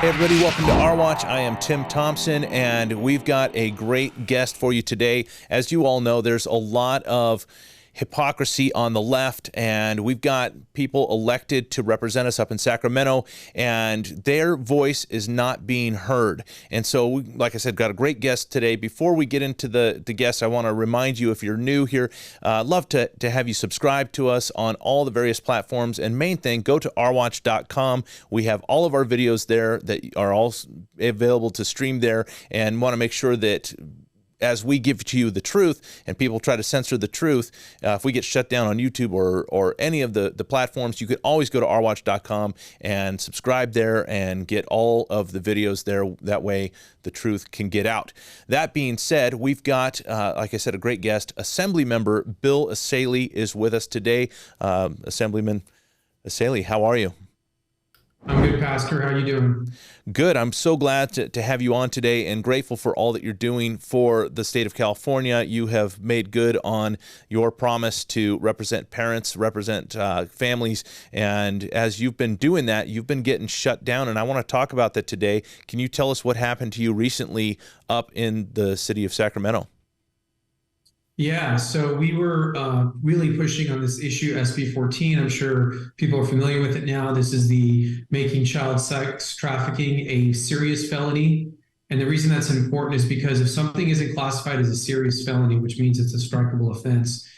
Hey everybody, welcome to Our Watch. I am Tim Thompson, and we've got a great guest for you today. As you all know, there's a lot of hypocrisy on the left, and we've got people elected to represent us up in Sacramento, and their voice is not being heard. And so, like I said, got a great guest today. Before we get into the guests, I want to remind you, if you're new here, I'd love to have you subscribe to us on all the various platforms. And main thing, go to ourwatch.com. We have all of our videos there that are all available to stream there, and want to make sure that as we give to you the truth and people try to censor the truth, if we get shut down on YouTube or any of the platforms, you could always go to ourwatch.com and subscribe there and get all of the videos there. That way the truth can get out. That being said, we've got, like I said, a great guest. Assembly member Bill Essayli is with us today. Assemblyman Essayli, how are you? I'm good, Pastor. How are you doing? Good. I'm so glad to have you on today and grateful for all that you're doing for the state of California. You have made good on your promise to represent parents, represent families, and as you've been doing that, you've been getting shut down, and I want to talk about that today. Can you tell us what happened to you recently up in the city of Sacramento? Yeah, so we were really pushing on this issue, SB14. I'm sure people are familiar with it now. This is the making child sex trafficking a serious felony. And the reason that's important is because if something isn't classified as a serious felony, which means it's a strikable offense,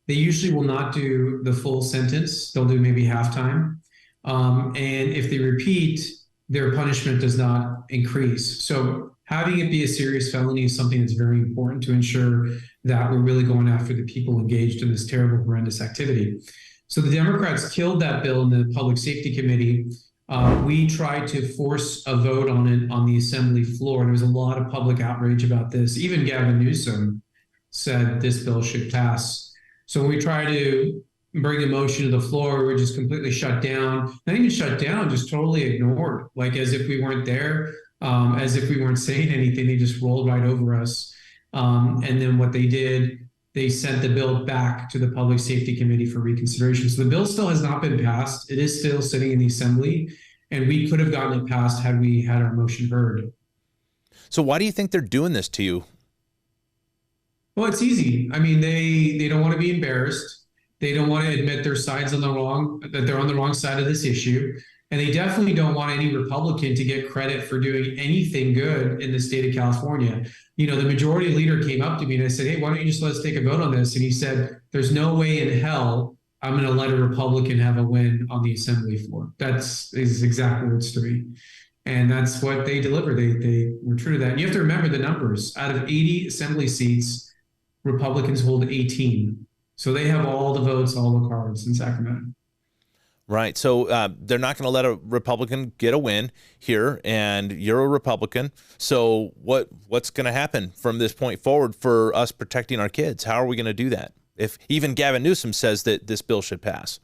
they usually will not do the full sentence. They'll do maybe halftime. And if they repeat, their punishment does not increase. So having it be a serious felony is something that's very important to ensure that we're really going after the people engaged in this terrible, horrendous activity. So the Democrats killed that bill in the Public Safety Committee. We tried to force a vote on it on the Assembly floor. There was a lot of public outrage about this. Even Gavin Newsom said this bill should pass. So when we tried to bring a motion to the floor, we were just completely shut down. Not even shut down, just totally ignored, like as if we weren't there. As if we weren't saying anything. They just rolled right over us. And then what they did, they sent the bill back to the Public Safety Committee for reconsideration. So the bill still has not been passed. It is still sitting in the Assembly, and we could have gotten it passed had we had our motion heard. So why do you think they're doing this to you? Well, it's easy. I mean, they don't want to be embarrassed. They don't want to admit their side's on the wrong, that they're on the wrong side of this issue. And they definitely don't want any Republican to get credit for doing anything good in the state of California. You know, the majority leader came up to me and I said, hey, why don't you just let us take a vote on this? And he said, there's no way in hell I'm going to let a Republican have a win on the Assembly floor. That's exact words to me. And that's what they delivered. They were true to that. And you have to remember the numbers. Out of 80 Assembly seats, Republicans hold 18. So they have all the votes, all the cards in Sacramento. Right. So they're not going to let a Republican get a win here, and you're a Republican. So what's going to happen from this point forward for us protecting our kids? How are we going to do that if even Gavin Newsom says that this bill should pass?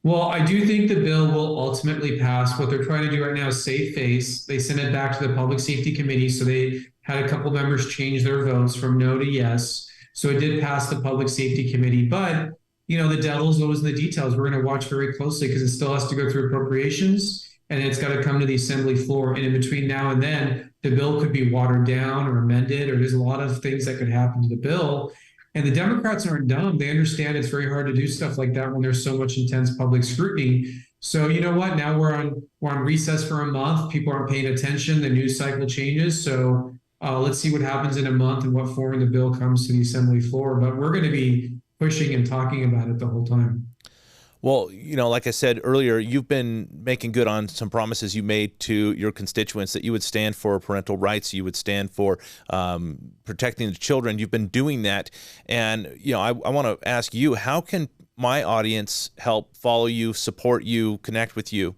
Well, I do think the bill will ultimately pass. What they're trying to do right now is save face. They sent it back to the Public Safety Committee, so they had a couple members change their votes from no to yes. So it did pass the Public Safety Committee, but you know, the devil's always in the details. We're going to watch very closely because it still has to go through appropriations and it's got to come to the Assembly floor. And in between now and then, the bill could be watered down or amended, or there's a lot of things that could happen to the bill. And the Democrats aren't dumb. They understand it's very hard to do stuff like that when there's so much intense public scrutiny. So you know what? Now we're on recess for a month. People aren't paying attention. The news cycle changes. So let's see what happens in a month and what form the bill comes to the Assembly floor. But we're going to be pushing and talking about it the whole time. Well, you know, like I said earlier, you've been making good on some promises you made to your constituents that you would stand for parental rights, you would stand for protecting the children. You've been doing that. And, you know, I want to ask you, how can my audience help follow you, support you, connect with you?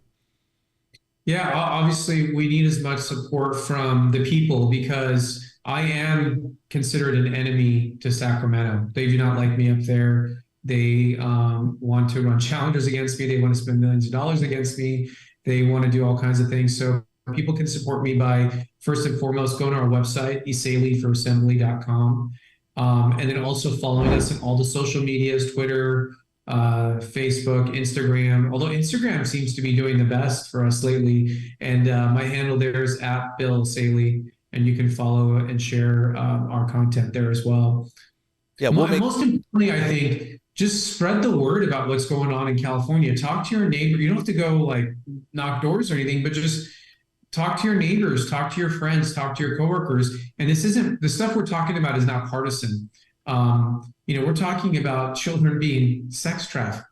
Yeah, obviously we need as much support from the people because I am considered an enemy to Sacramento. They do not like me up there. They want to run challenges against me. They want to spend millions of dollars against me. They want to do all kinds of things. So people can support me by, first and foremost, going to our website, essayliforassembly.com, and then also following us on all the social medias, Twitter, Facebook, Instagram, although Instagram seems to be doing the best for us lately. And my handle there is at Bill Essayli, and you can follow and share our content there as well. Yeah, Most importantly, I think just spread the word about what's going on in California. Talk to your neighbor. You don't have to go like knock doors or anything, but just talk to your neighbors, talk to your friends, talk to your coworkers. And this isn't the stuff we're talking about is not partisan. We're talking about children being sex trafficked.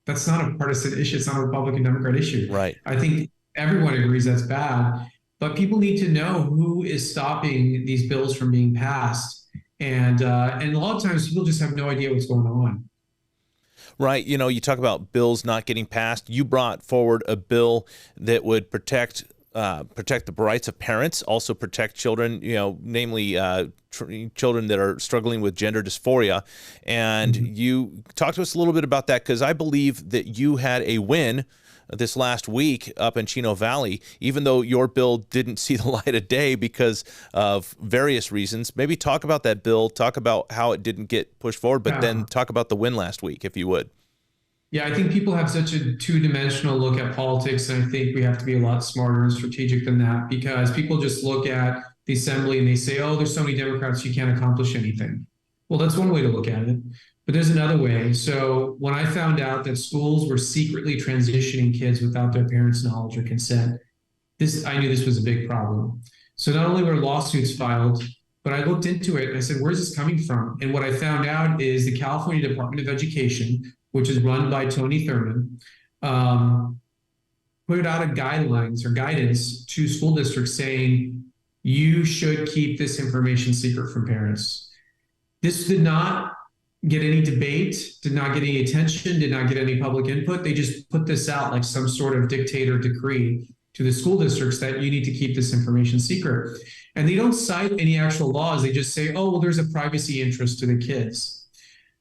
That's not a partisan issue. It's not a Republican Democrat issue. Right. I think everyone agrees that's bad, but people need to know who is stopping these bills from being passed. And a lot of times people just have no idea what's going on. Right. You talk about bills not getting passed. You brought forward a bill that would protect the rights of parents, also protect children, namely children that are struggling with gender dysphoria. And you talk to us a little bit about that, because I believe that you had a win this last week up in Chino Valley, even though your bill didn't see the light of day because of various reasons. Maybe talk about that bill, talk about how it didn't get pushed forward, but then talk about the win last week, if you would. Yeah, I think people have such a two-dimensional look at politics, and I think we have to be a lot smarter and strategic than that, because people just look at the assembly and they say, oh, there's so many Democrats, you can't accomplish anything. Well, that's one way to look at it, but there's another way. So when I found out that schools were secretly transitioning kids without their parents' knowledge or consent, I knew this was a big problem. So not only were lawsuits filed, but I looked into it and I said, where's this coming from? And what I found out is the California Department of Education, which is run by Tony Thurmond, put out a guidelines or guidance to school districts saying, you should keep this information secret from parents. This did not get any debate, did not get any attention, did not get any public input. They just put this out like some sort of dictator decree to the school districts that you need to keep this information secret. And they don't cite any actual laws. They just say, oh, well, there's a privacy interest to the kids.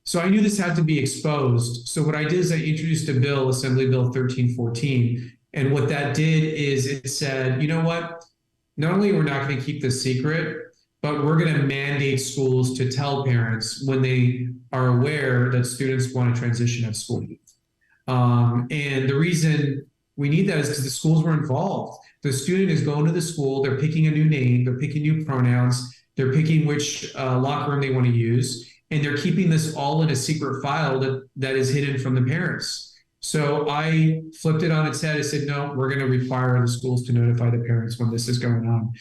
So I knew this had to be exposed. So what I did is I introduced a bill, Assembly Bill 1314. And what that did is it said, you know what? Not only we're not going to keep this secret, but we're going to mandate schools to tell parents when they are aware that students want to transition at school. And the reason we need that is because the schools were involved. The student is going to the school, they're picking a new name, they're picking new pronouns, they're picking which locker room they want to use, and they're keeping this all in a secret file that is hidden from the parents. So I flipped it on its head. I said, no, we're going to require the schools to notify the parents when this is going on.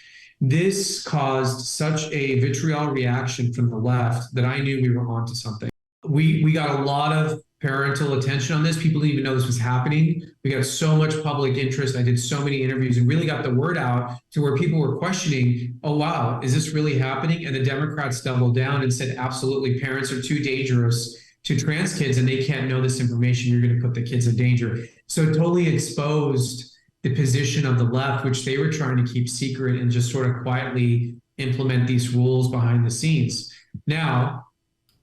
This caused such a vitriol reaction from the left that I knew we were onto something. We got a lot of parental attention on this. People didn't even know this was happening. We got so much public interest. I did so many interviews and really got the word out to where people were questioning, oh, wow, is this really happening? And the Democrats doubled down and said, absolutely, parents are too dangerous to trans kids and they can't know this information. You're going to put the kids in danger. So it totally exposed the position of the left, which they were trying to keep secret and just sort of quietly implement these rules behind the scenes. Now,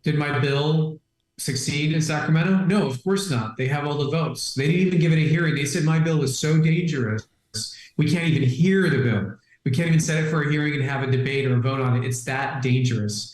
did my bill succeed in Sacramento? No, of course not. They have all the votes. They didn't even give it a hearing. They said my bill was so dangerous, we can't even hear the bill. We can't even set it for a hearing and have a debate or a vote on it. It's that dangerous.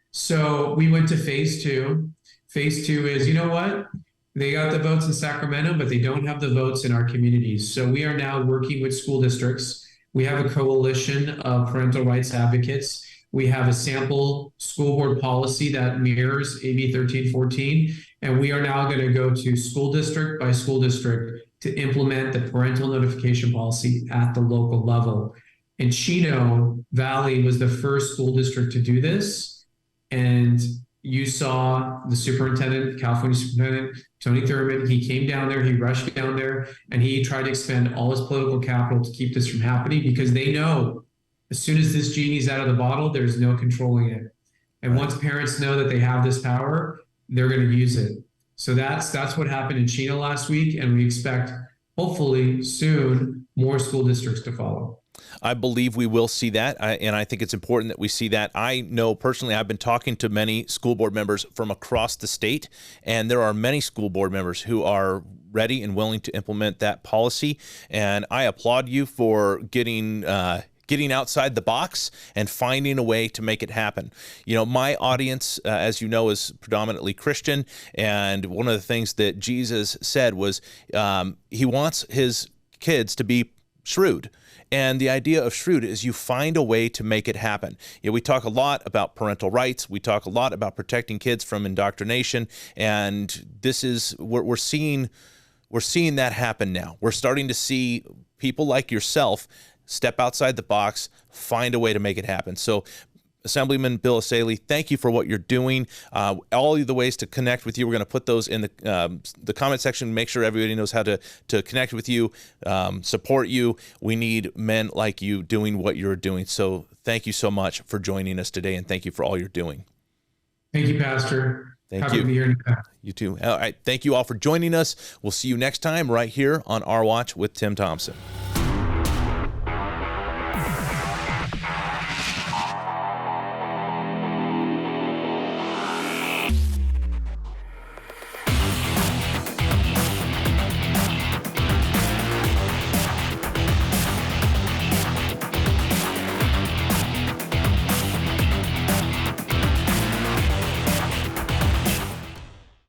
So we went to phase two. Phase two is, you know what? They got the votes in Sacramento, but they don't have the votes in our communities. So we are now working with school districts. We have a coalition of parental rights advocates. We have a sample school board policy that mirrors AB 1314, and we are now going to go to school district by school district to implement the parental notification policy at the local level. And Chino Valley was the first school district to do this, and you saw the superintendent, California superintendent, Tony Thurmond. He came down there, he rushed down there, and he tried to expend all his political capital to keep this from happening because they know as soon as this genie's out of the bottle, there's no controlling it. And once parents know that they have this power, they're going to use it. So that's what happened in Chino last week, and we expect, hopefully soon, more school districts to follow. I believe we will see that, and I think it's important that we see that. I know personally I've been talking to many school board members from across the state, and there are many school board members who are ready and willing to implement that policy, and I applaud you for getting getting outside the box and finding a way to make it happen. My audience, as you know, is predominantly Christian, and one of the things that Jesus said was he wants his kids to be shrewd. And the idea of shrewd is you find a way to make it happen. We talk a lot about parental rights. We talk a lot about protecting kids from indoctrination, and this is we're seeing that happen now. We're starting to see people like yourself step outside the box, find a way to make it happen. So, Assemblyman Bill Essayli, thank you for what you're doing. All of the ways to connect with you, we're going to put those in the comment section. Make sure everybody knows how to connect with you, support you. We need men like you doing what you're doing. So thank you so much for joining us today, and thank you for all you're doing. Thank you, Pastor. Happy to be here. You too. All right. Thank you all for joining us. We'll see you next time right here on Our Watch with Tim Thompson.